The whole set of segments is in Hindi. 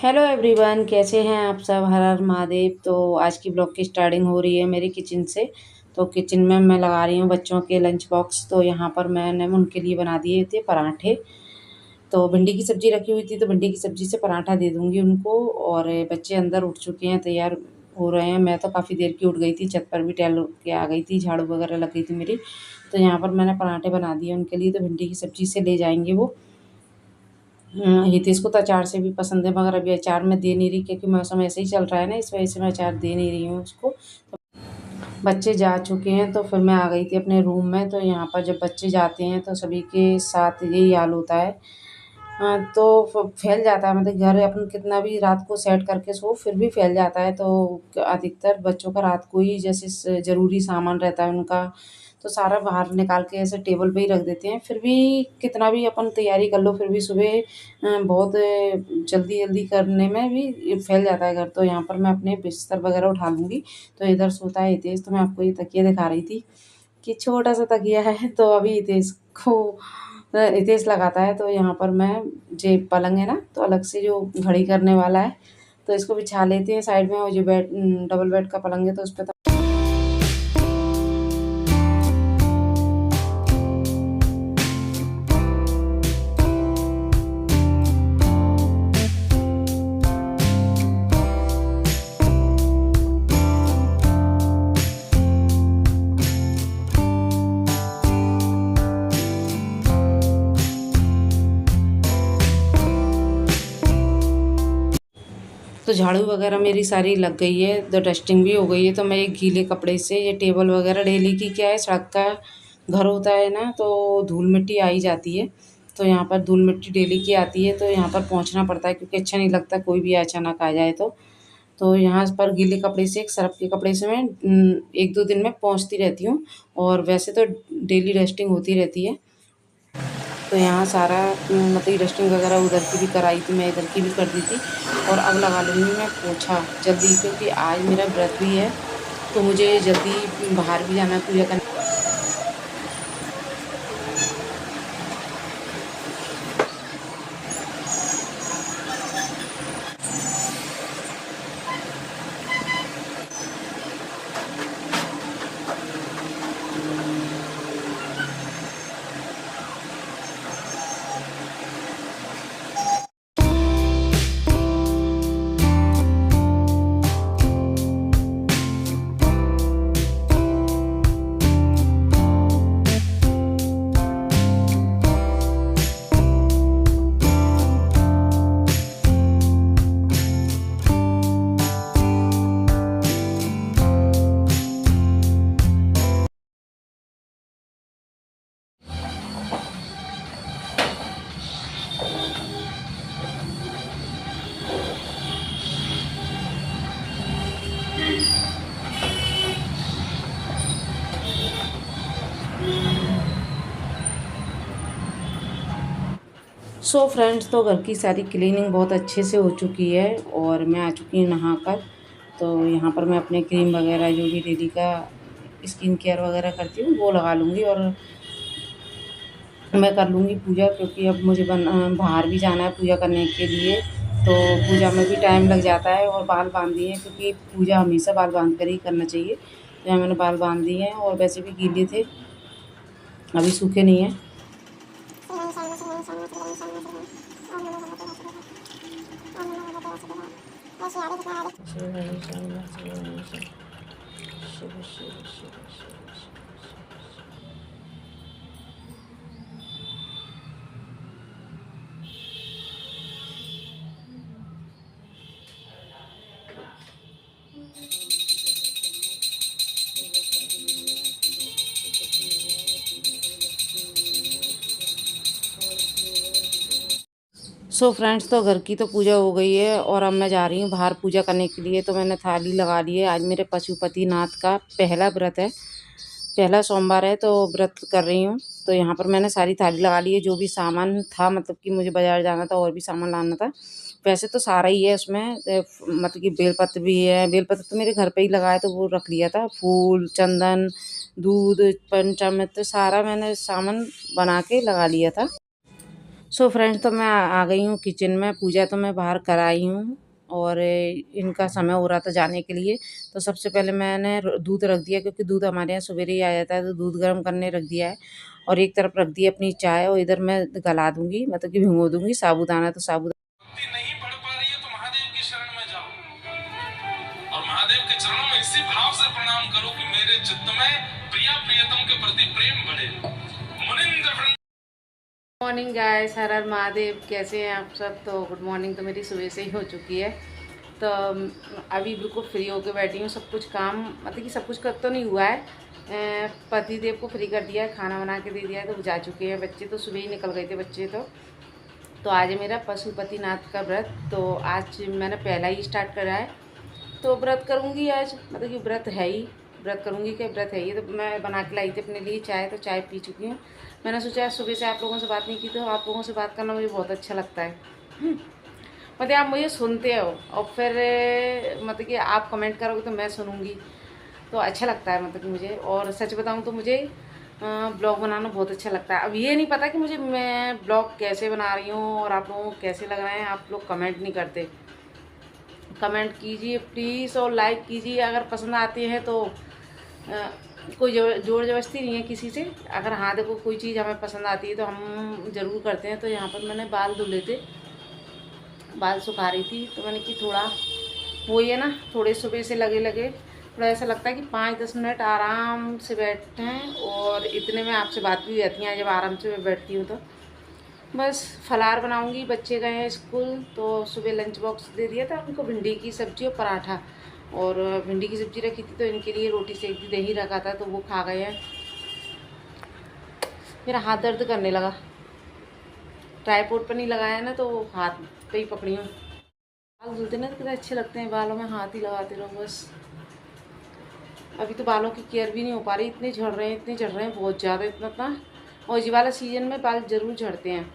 हेलो एवरीवन, कैसे हैं आप सब। हर हर महादेव। तो आज की ब्लॉग की स्टार्टिंग हो रही है मेरी किचन से। तो किचन में मैं लगा रही हूँ बच्चों के लंच बॉक्स। तो यहाँ पर मैंने उनके लिए बना दिए थे पराठे। तो भिंडी की सब्ज़ी रखी हुई थी, तो भिंडी की सब्ज़ी से पराठा दे दूँगी उनको। और बच्चे अंदर उठ चुके हैं, तैयार हो रहे हैं। मैं तो काफ़ी देर की उठ गई थी, छत पर भी टहल के आ गई थी, झाड़ू वगैरह लग गई थी मेरी। तो यहाँ पर मैंने पराठे बना दिए उनके लिए। तो भिंडी की सब्ज़ी से ले जाएँगे वो। हितेश को तो अचार से भी पसंद है, मगर अभी अचार मैं दे नहीं रही क्योंकि मौसम ऐसे ही चल रहा है ना, इस वजह से मैं अचार दे नहीं रही हूँ उसको। तो बच्चे जा चुके हैं, तो फिर मैं आ गई थी अपने रूम में। तो यहाँ पर जब बच्चे जाते हैं तो सभी के साथ यही हाल होता है। तो फैल जाता है, मतलब घर अपन कितना भी रात को सेट करके सो फिर भी फैल जाता है। तो अधिकतर बच्चों का रात को ही जैसे ज़रूरी सामान रहता है उनका, तो सारा बाहर निकाल के ऐसे टेबल पे ही रख देते हैं। फिर भी कितना भी अपन तैयारी कर लो, फिर भी सुबह बहुत जल्दी जल्दी करने में भी फैल जाता है घर। तो यहाँ पर मैं अपने बिस्तर वगैरह उठा लूँगी। तो इधर सोता है हितेश। तो मैं आपको ये तकिया दिखा रही थी कि छोटा सा तकिया है। तो अभी हितेश को हितेश लगाता है। तो यहाँ पर मैं जो पलंग है ना, तो अलग से जो घड़ी करने वाला है, तो इसको बिछा लेते हैं साइड में। और जो डबल बेड का पलंग है, तो उस पे तो झाड़ू वगैरह मेरी सारी लग गई है, तो डस्टिंग भी हो गई है। तो मैं एक गीले कपड़े से ये टेबल वगैरह, डेली की क्या है, सड़क का घर होता है ना, तो धूल मिट्टी आ ही जाती है। तो यहाँ पर धूल मिट्टी डेली की आती है, तो यहाँ पर पहुँचना पड़ता है क्योंकि अच्छा नहीं लगता कोई भी अचानक आ जाए। तो यहाँ पर गीले कपड़े से, एक सर्फ़ के कपड़े से मैं 1-2 दिन में पोंछती रहती हूँ। और वैसे तो डेली डस्टिंग होती रहती है। तो यहाँ सारा मतलब डस्टिंग वगैरह उधर की भी कराई थी, मैं इधर की भी कर दी थी। और अब लगा लूँगी मैं पोछा जल्दी, क्योंकि आज मेरा व्रत भी है। तो मुझे जल्दी बाहर भी जाना है पूजा करने। सो फ्रेंड्स, तो घर की सारी क्लीनिंग बहुत अच्छे से हो चुकी है और मैं आ चुकी हूँ नहाकर। तो यहाँ पर मैं अपने क्रीम वगैरह जो भी डेली का स्किन केयर वगैरह करती हूँ वो लगा लूँगी। और मैं कर लूँगी पूजा, क्योंकि अब मुझे बाहर भी जाना है पूजा करने के लिए। तो पूजा में भी टाइम लग जाता है। और बाल बांध दिए हैं, क्योंकि पूजा हमेशा बाल बांध कर ही करना चाहिए। तो यहाँ मैंने बाल बांध दिए हैं, और वैसे भी गीले थे, अभी सूखे नहीं हैं। सो फ्रेंड्स, तो घर की तो पूजा हो गई है और अब मैं जा रही हूँ बाहर पूजा करने के लिए। तो मैंने थाली लगा ली है। आज मेरे पशुपतिनाथ का पहला व्रत है, पहला सोमवार है, तो व्रत कर रही हूँ। तो यहाँ पर मैंने सारी थाली लगा ली है। जो भी सामान था, मतलब कि मुझे बाज़ार जाना था और भी सामान लाना था, वैसे तो सारा ही है उसमें। मतलब कि बेलपत्र भी है। बेलपत्र तो मेरे घर पे ही लगा है, तो वो रख लिया था। फूल, चंदन, दूध, पंचामृत, सारा मैंने सामान बना के लगा लिया था। सो फ्रेंड्स, तो मैं आ गई हूँ किचन में। पूजा तो मैं बाहर कर आई हूँ और इनका समय हो रहा था जाने के लिए। तो सबसे पहले मैंने दूध रख दिया, क्योंकि दूध हमारे यहाँ सवेरे ही आ जाता है, तो दूध गर्म करने रख दिया है। और एक तरफ रख दी अपनी चाय, और इधर मैं गला दूंगी, मतलब कि भिगो दूंगी साबूदाना। तो साबूदाना नहीं पढ़ पा रही है तो महादेव की शरण में जाओ और महादेव के चरणों में इसी भाव से प्रणाम करो कि मेरे चित्त में प्रिया प्रियतम के प्रति प्रेम बढ़े। मुनिंद्र मॉर्निंग गाइस, हर हर महादेव। कैसे हैं आप सब? तो गुड मॉर्निंग तो मेरी सुबह से ही हो चुकी है। तो अभी बिल्कुल फ्री होकर बैठी हूँ। सब कुछ काम, मतलब कि सब कुछ कर तो नहीं हुआ है। पति देव को फ्री कर दिया है, खाना बना के दे दिया है, तो जा चुके हैं। बच्चे तो सुबह ही निकल गए थे बच्चे तो आज है मेरा पशुपतिनाथ का व्रत। तो आज मैंने पहला ही स्टार्ट करा है, तो व्रत करूँगी आज। मतलब कि व्रत है ही, व्रत करूँगी क्या, व्रत है ही। तो मैं बना के लाई थी अपने लिए चाय, तो चाय पी चुकी हूँ। मैंने सोचा सुबह से आप लोगों से बात नहीं की, तो आप लोगों से बात करना मुझे बहुत अच्छा लगता है। मतलब आप मुझे सुनते हो और फिर मतलब कि आप कमेंट करोगे तो मैं सुनूँगी, तो अच्छा लगता है मतलब कि मुझे। और सच बताऊँ तो मुझे ब्लॉग बनाना बहुत अच्छा लगता है। अब ये नहीं पता कि मुझे, मैं ब्लॉग कैसे बना रही हूँ और आप लोगों को कैसे लग रहे हैं। आप लोग कमेंट नहीं करते। कमेंट कीजिए प्लीज़ और लाइक कीजिए अगर पसंद आते हैं तो। कोई जोर ज़बरदस्ती नहीं है किसी से। अगर हाँ देखो, कोई चीज़ हमें पसंद आती है तो हम ज़रूर करते हैं। तो यहाँ पर मैंने बाल धुले थे, बाल सुखा रही थी, तो मैंने कि थोड़ा वो ये ना, थोड़े सुबह से लगे लगे थोड़ा ऐसा लगता है कि 5-10 मिनट आराम से बैठते हैं, और इतने में आपसे बात भी रहती है जब आराम से मैं बैठती हूँ। तो बस फलार बनाऊंगी। बच्चे गए हैं स्कूल, तो सुबह लंच बॉक्स दे दिया था उनको, भिंडी की सब्ज़ी और पराठा। और भिंडी की सब्ज़ी रखी थी तो इनके लिए रोटी सेक दी, दही रखा था तो वो खा गए हैं। मेरा हाथ दर्द करने लगा, ट्राईपोड पर नहीं लगाया ना, तो हाथ पे ही पकड़ी हूँ। बाल धुलते ना तो कितने अच्छे लगते हैं, बालों में हाथ ही लगाते रहो बस। अभी तो बालों की केयर भी नहीं हो पा रही, इतने झड़ रहे हैं, इतने झड़ रहे हैं, बहुत ज़्यादा, इतना। और ये वाला सीजन में बाल ज़रूर झड़ते हैं।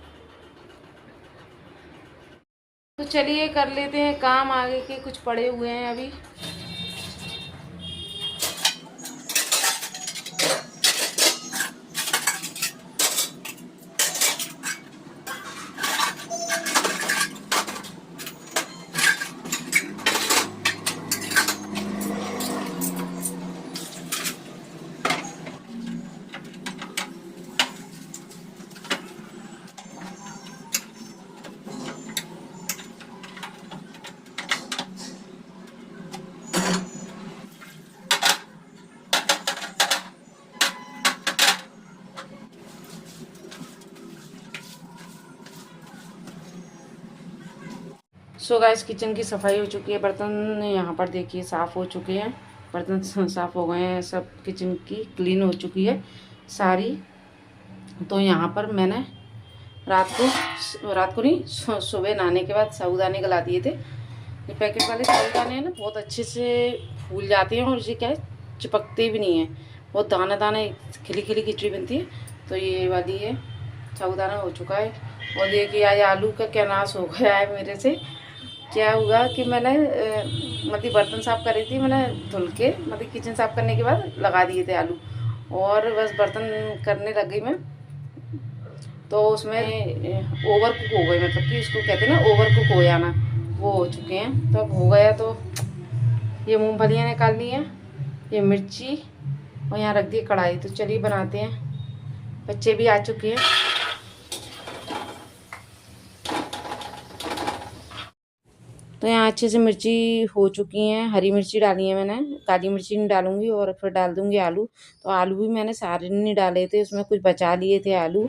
तो चलिए कर लेते हैं काम, आगे के कुछ पड़े हुए हैं अभी। सो गाइस, किचन की सफाई हो चुकी है। बर्तन यहाँ पर देखिए साफ़ हो चुके हैं, बर्तन साफ़ हो गए हैं सब। किचन की क्लीन हो चुकी है सारी। तो यहाँ पर मैंने रात को नहीं, सुबह नहाने के बाद साबूदाने गला दिए थे। ये पैकेट वाले साबूदाने हैं ना, बहुत अच्छे से फूल जाते हैं, और ये क्या है, चिपकते भी नहीं हैं। बहुत दाना दाना खिली खिली खिचड़ी बनती है। तो ये वाली है, साबूदाना हो चुका है। और देखिए आज आलू का क्या नाश हो गया है मेरे से। क्या हुआ कि मैंने मतलब बर्तन साफ़ कर रही थी, मैंने धुल के, मतलब किचन साफ़ करने के बाद लगा दिए थे आलू, और बस बर्तन करने लग गई मैं, तो उसमें ओवर कुक हो गए, मतलब कि इसको कहते हैं ना ओवर कुक हो जाना, वो हो चुके हैं। तो अब हो गया, तो ये मूंगफलियाँ निकाल ली हैं, ये मिर्ची, और यहाँ रख दी कढ़ाई। तो चलिए बनाते हैं। बच्चे भी आ चुके हैं। तो यहाँ अच्छे से मिर्ची हो चुकी हैं, हरी मिर्ची डाली है मैंने, काली मिर्ची नहीं डालूंगी। और फिर डाल दूंगी आलू। तो आलू भी मैंने सारे नहीं डाले थे, उसमें कुछ बचा लिए थे आलू।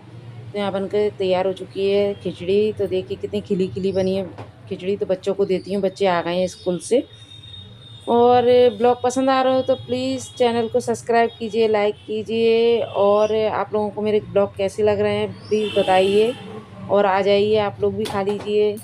तो यहाँ बनकर तैयार हो चुकी है खिचड़ी। तो देखिए कितनी खिली खिली बनी है खिचड़ी। तो बच्चों को देती हूँ, बच्चे आ गए हैं स्कूल से। और ब्लॉग पसंद आ रहा हो तो प्लीज़ चैनल को सब्सक्राइब कीजिए, लाइक कीजिए। और आप लोगों को मेरे ब्लॉग कैसे लग रहे हैं प्लीज़ बताइए, और आ जाइए आप लोग भी खा लीजिए।